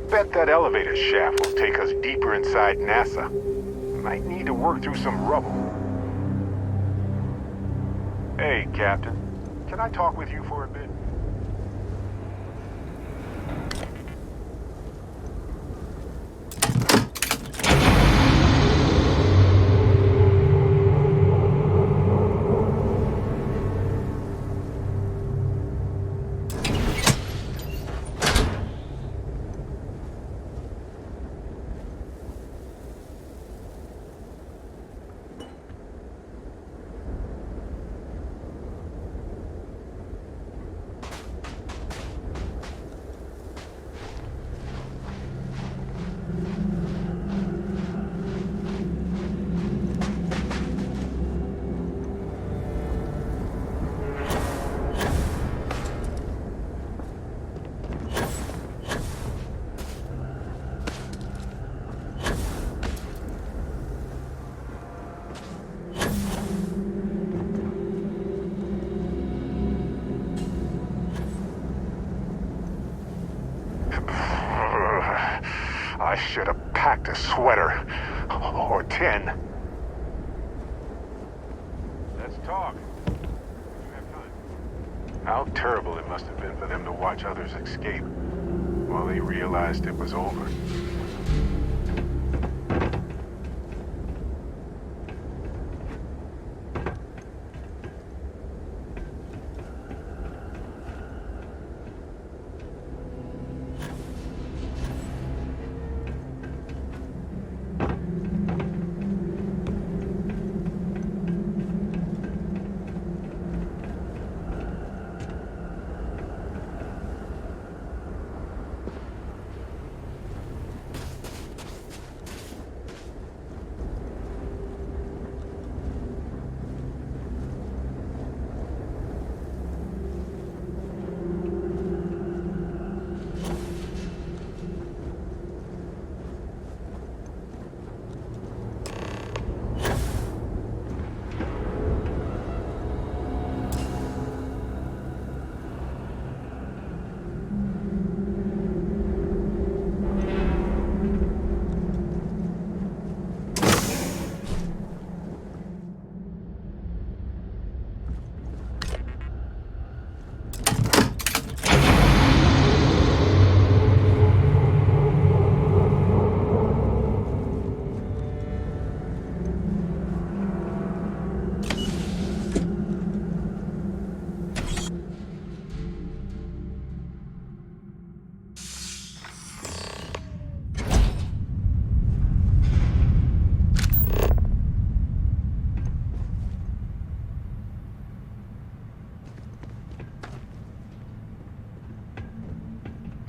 bet that elevator shaft will take us deeper inside NASA. Might need to work through some rubble. Hey, Captain. Can I talk with you for a bit? I should have packed a sweater. Or 10. Let's talk. You have time. How terrible it must have been for them to watch others escape while they realized it was over.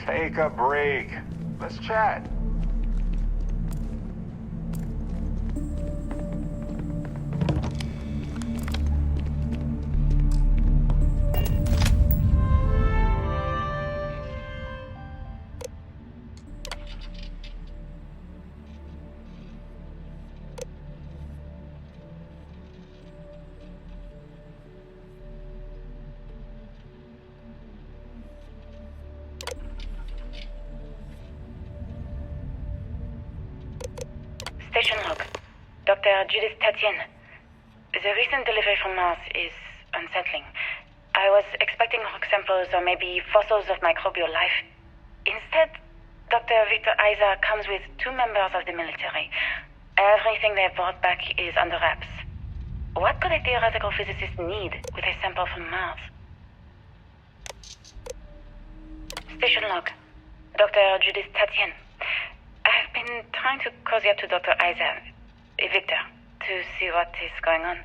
Take a break. Let's chat. Station log. Dr. Judith Tatian. The recent delivery from Mars is unsettling. I was expecting rock samples or maybe fossils of microbial life. Instead, Dr. Victor Isa comes with 2 members of the military. Everything they brought back is under wraps. What could a theoretical physicist need with a sample from Mars? Station log. Dr. Judith Tatian. I've been trying to cozy up to Dr. Isa, Victor, to see what is going on.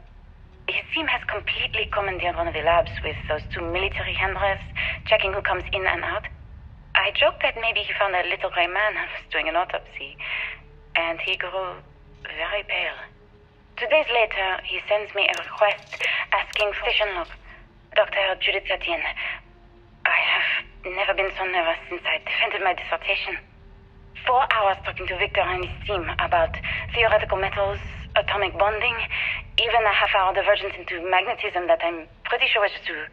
His team has completely commandeered one of the labs with those 2 military handlers, checking who comes in and out. I joked that maybe he found a little gray man and was doing an autopsy, and he grew very pale. 2 days later, he sends me a request asking station log, Dr. Judith Tatian. I have never been so nervous since I defended my dissertation. 4 hours talking to Victor and his team about theoretical metals, atomic bonding, even a half-hour divergence into magnetism that I'm pretty sure was just to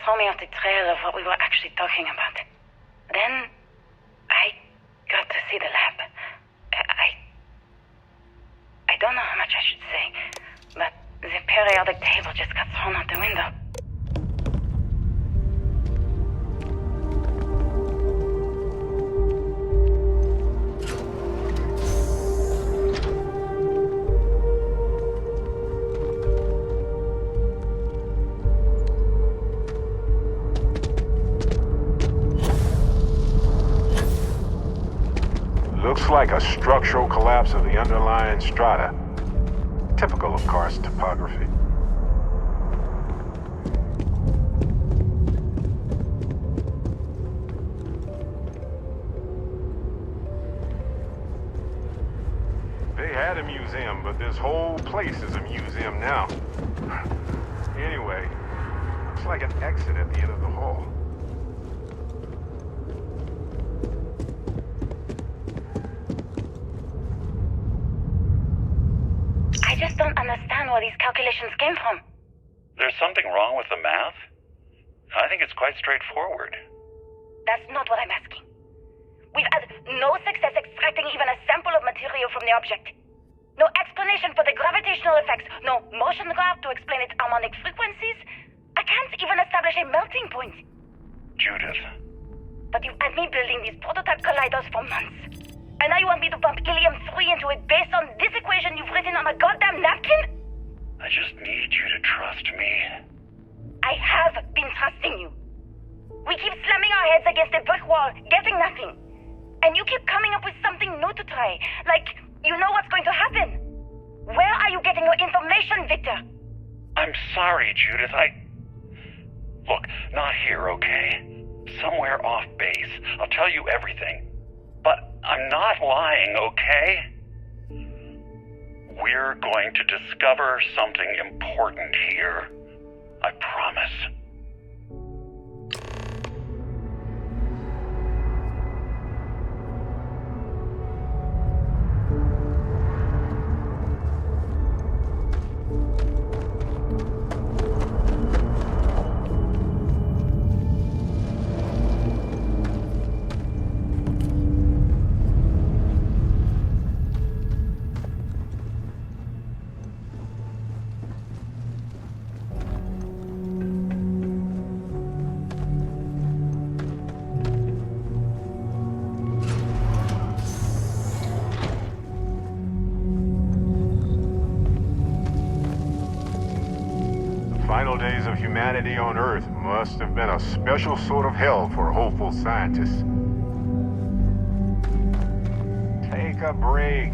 throw me off the trail of what we were actually talking about. Then I got see the lab. I don't know how much I should say, but the periodic table just got thrown out the window. Looks like a structural collapse of the underlying strata. Typical of karst topography. They had a museum, but this whole place is a museum now. Anyway, looks like an exit at the end of the hall. I just don't understand where these calculations came from. There's something wrong with the math? I think it's quite straightforward. That's not what I'm asking. We've had no success extracting even a sample of material from the object. No explanation for the gravitational effects, no motion graph to explain its harmonic frequencies. I can't even establish a melting point. Judith. But you've had me building these prototype colliders for months. And now you want me to pump helium-3 into it based on this equation you've written on a goddamn napkin? I just need you to trust me. I have been trusting you. We keep slamming our heads against a brick wall, getting nothing. And you keep coming up with something new to try. Like, you know what's going to happen. Where are you getting your information, Victor? I'm sorry, Judith. Look, not here, okay? Somewhere off base. I'll tell you everything. But I'm not lying, okay? We're going to discover something important here. I promise. Final days of humanity on Earth must have been a special sort of hell for hopeful scientists. Take a break.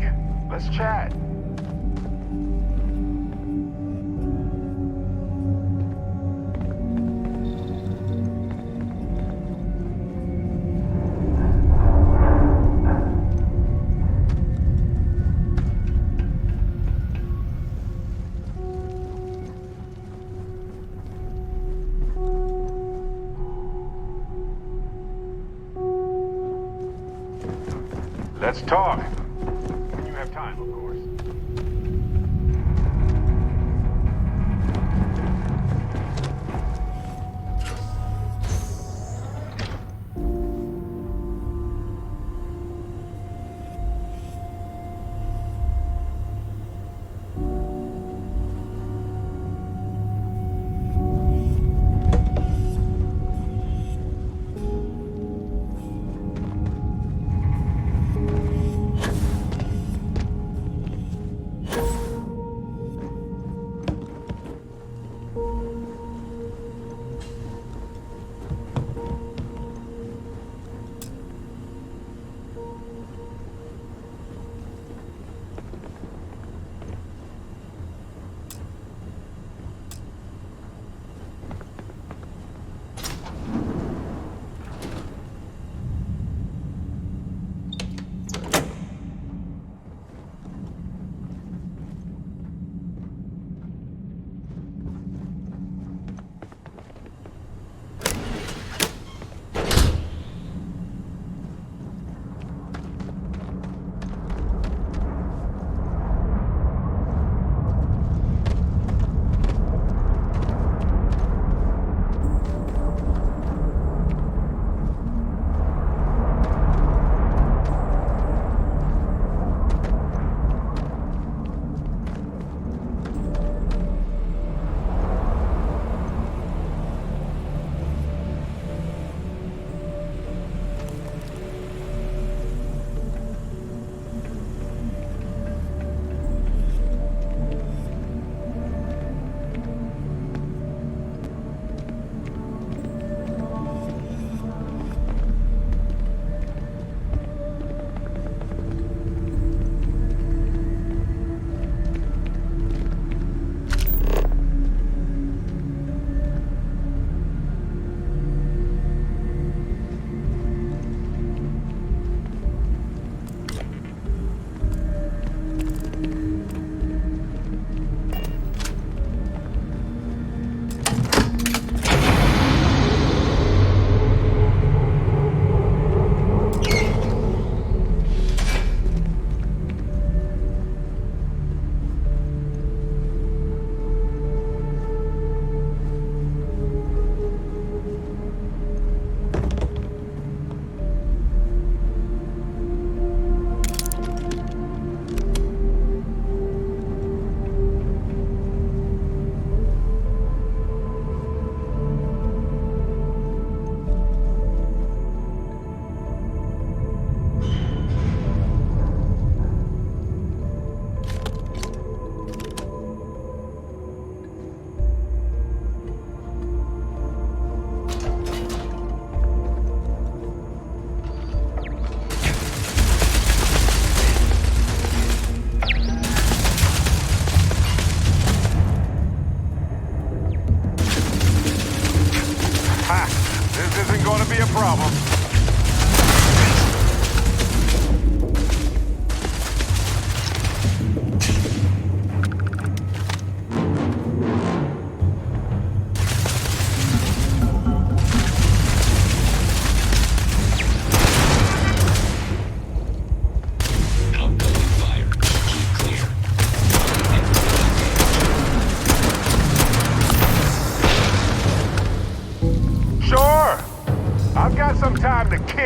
Let's chat. Let's talk. When you have time, of course.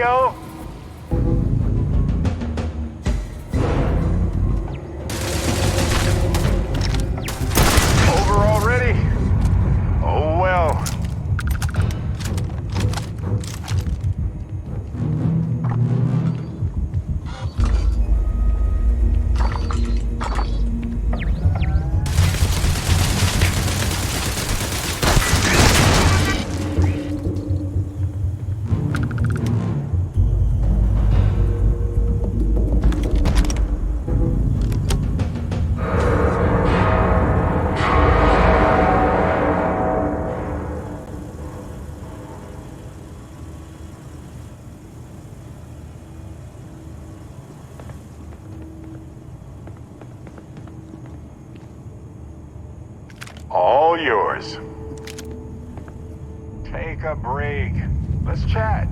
radio? Over already? Oh well. All yours. Take a break. Let's chat.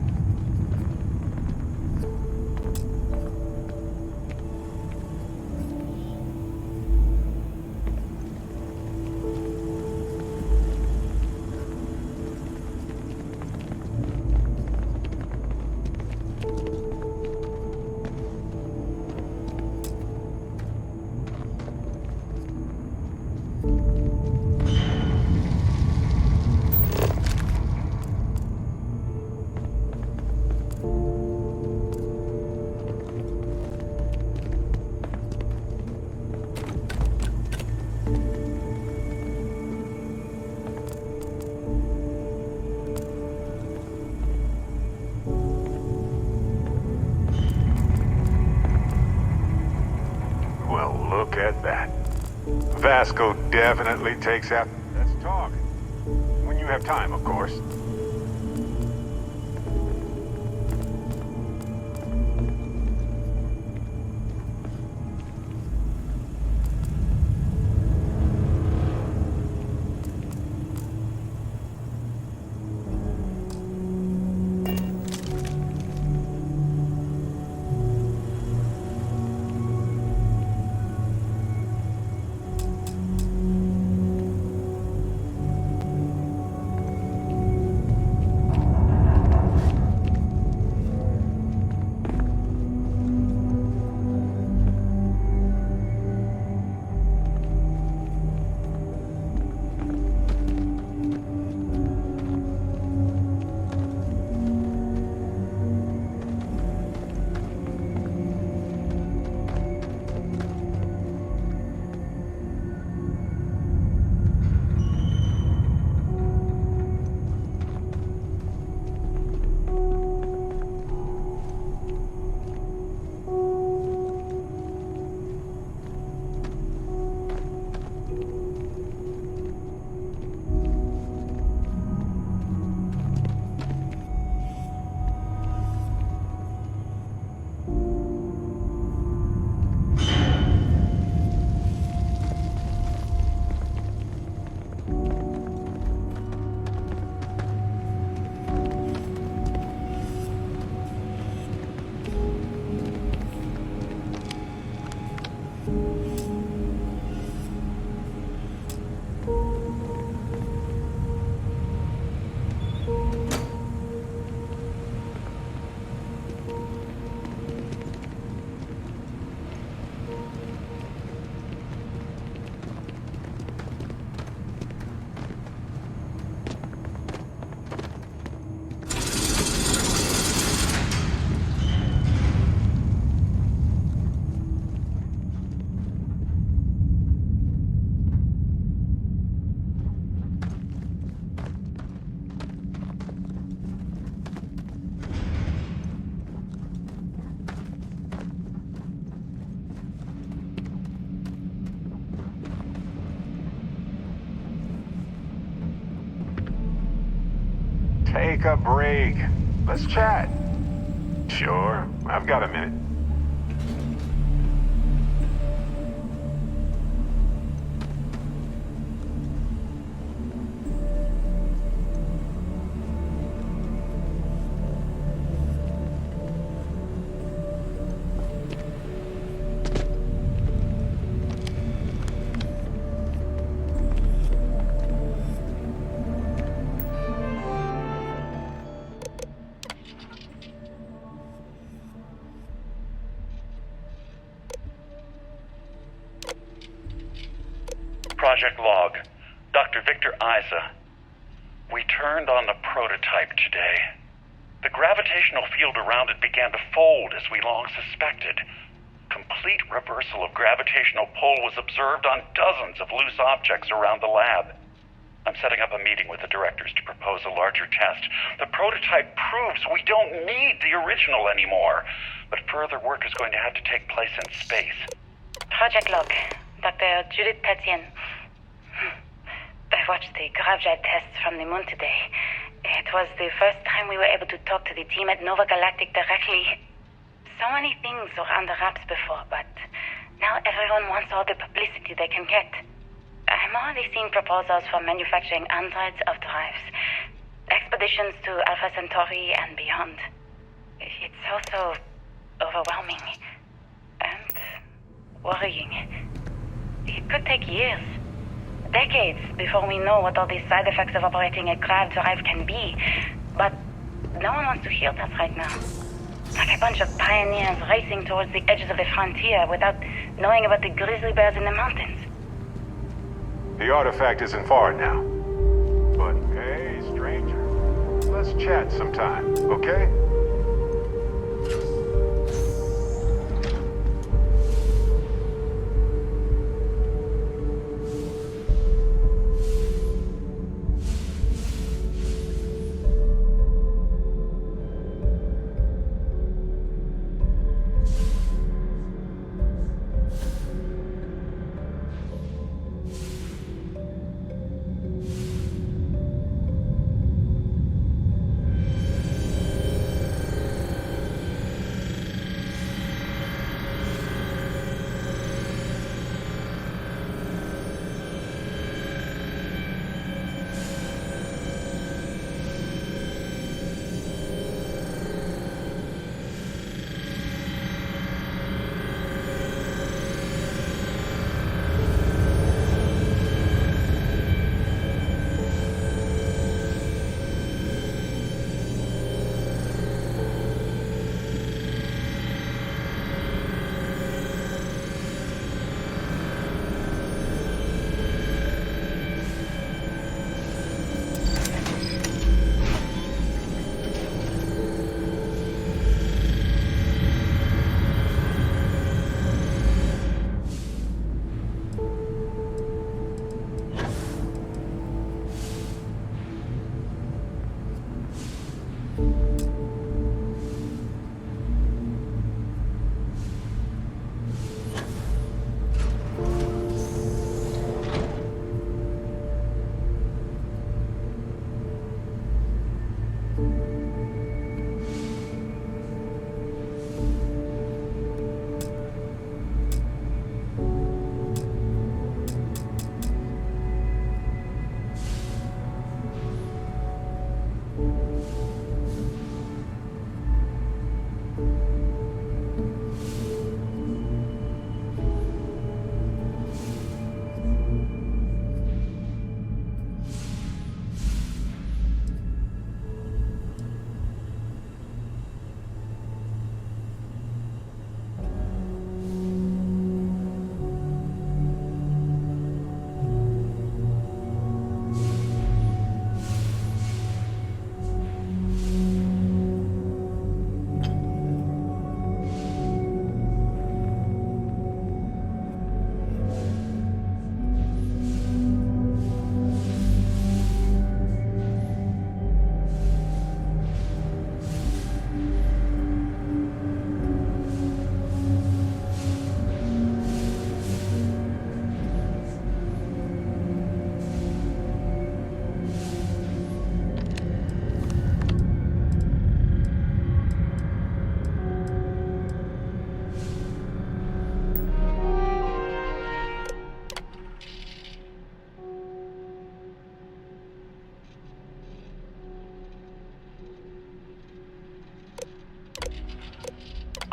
Look at that. Vasco definitely takes out... Let's talk. When you have time, of course. Take a break. Let's chat. Sure, I've got a minute. Project log. Dr. Victor Isa. We turned on the prototype today. The gravitational field around it began to fold as we long suspected. Complete reversal of gravitational pull was observed on dozens of loose objects around the lab. I'm setting up a meeting with the directors to propose a larger test. The prototype proves we don't need the original anymore, but further work is going to have to take place in space. Project log. Dr. Judith Tatien. I watched the gravjet tests from the moon today. It was the first time we were able to talk to the team at Nova Galactic directly. So many things were under wraps before, but now everyone wants all the publicity they can get. I'm already seeing proposals for manufacturing androids of drives, expeditions to Alpha Centauri and beyond. It's also overwhelming and worrying. It could take years, decades, before we know what all the side effects of operating a grav drive can be. But no one wants to hear that right now. Like a bunch of pioneers racing towards the edges of the frontier without knowing about the grizzly bears in the mountains. The artifact isn't far now. But hey, stranger, let's chat sometime, okay?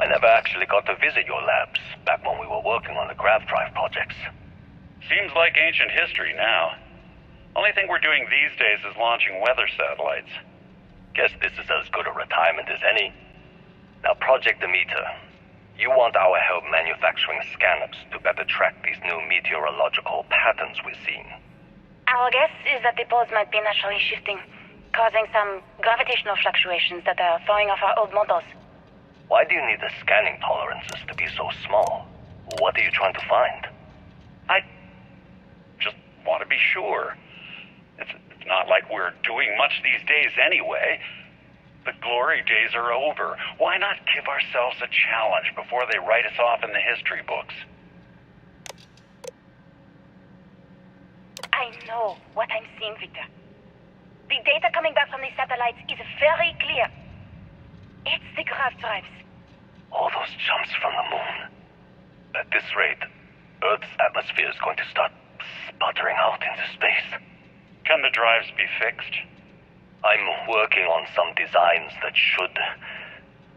I never actually got to visit your labs back when we were working on the grav drive projects. Seems like ancient history now. Only thing we're doing these days is launching weather satellites. Guess this is as good a retirement as any. Now, Project Demeter. You want our help manufacturing scanners to better track these new meteorological patterns we're seeing. Our guess is that the poles might be naturally shifting, causing some gravitational fluctuations that are throwing off our old models. Why do you need the scanning tolerances to be so small? What are you trying to find? I just want to be sure. It's not like we're doing much these days anyway. The glory days are over. Why not give ourselves a challenge before they write us off in the history books? I know what I'm seeing, Victor. The data coming back from the satellites is very clear. It's the grav drives. All those jumps from the moon. At this rate, Earth's atmosphere is going to start sputtering out into space. Can the drives be fixed? I'm working on some designs that should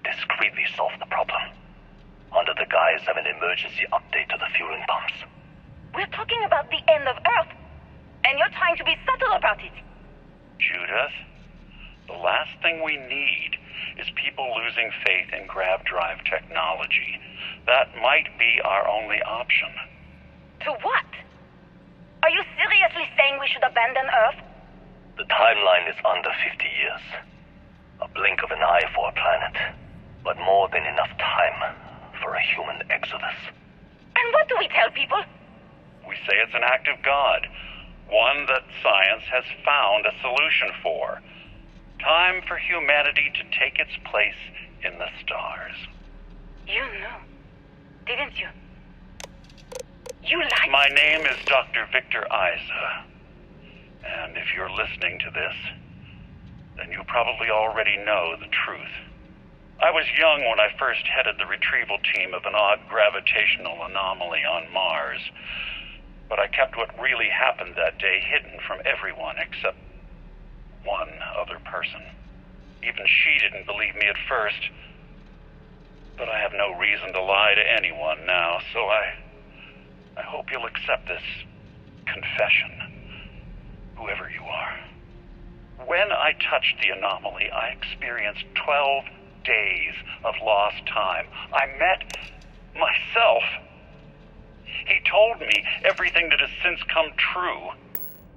discreetly solve the problem, under the guise of an emergency update to the fueling pumps. We're talking about the end of Earth, and you're trying to be subtle about it. Judith, the last thing we need is people losing faith in grav drive technology. That might be our only option. To what? Are you seriously saying we should abandon Earth? The timeline is under 50 years. A blink of an eye for a planet, but more than enough time for a human exodus. And what do we tell people? We say it's an act of God, one that science has found a solution for. Time for humanity to take its place in the stars. You knew, didn't you? You lied. My name is Dr. Victor Isa. And if you're listening to this, then you probably already know the truth. I was young when I first headed the retrieval team of an odd gravitational anomaly on Mars. But I kept what really happened that day hidden from everyone except one other person. Even she didn't believe me at first. But I have no reason to lie to anyone now, so I hope you'll accept this confession. Whoever you are. When I touched the anomaly, I experienced 12 days of lost time. I met myself. He told me everything that has since come true.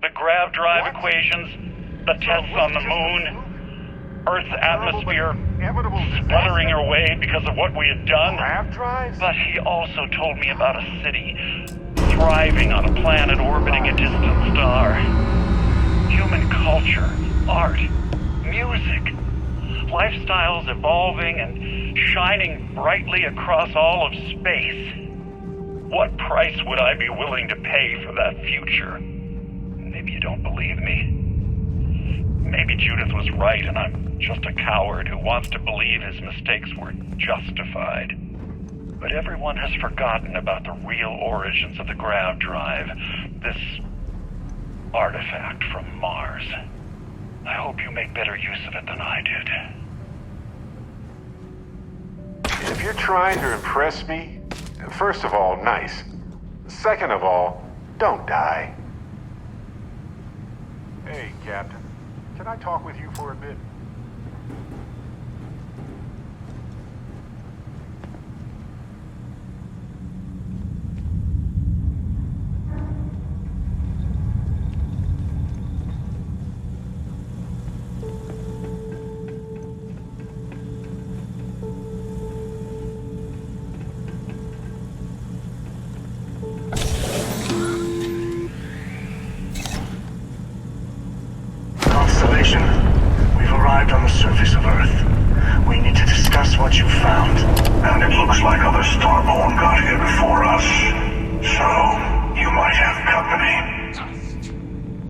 The grav drive equations, the tests on the moon, Earth's atmosphere sputtering away because of what we had done. Grav drives? But he also told me about a city thriving on a planet orbiting a distant star. Human culture, art, music, lifestyles evolving and shining brightly across all of space. What price would I be willing to pay for that future? Maybe you don't believe me. Maybe Judith was right and I'm just a coward who wants to believe his mistakes were justified. But everyone has forgotten about the real origins of the grav drive, this artifact from Mars. I hope you make better use of it than I did. If you're trying to impress me, first of all, nice. Second of all, don't die. Hey, Captain. Can I talk with you for a bit?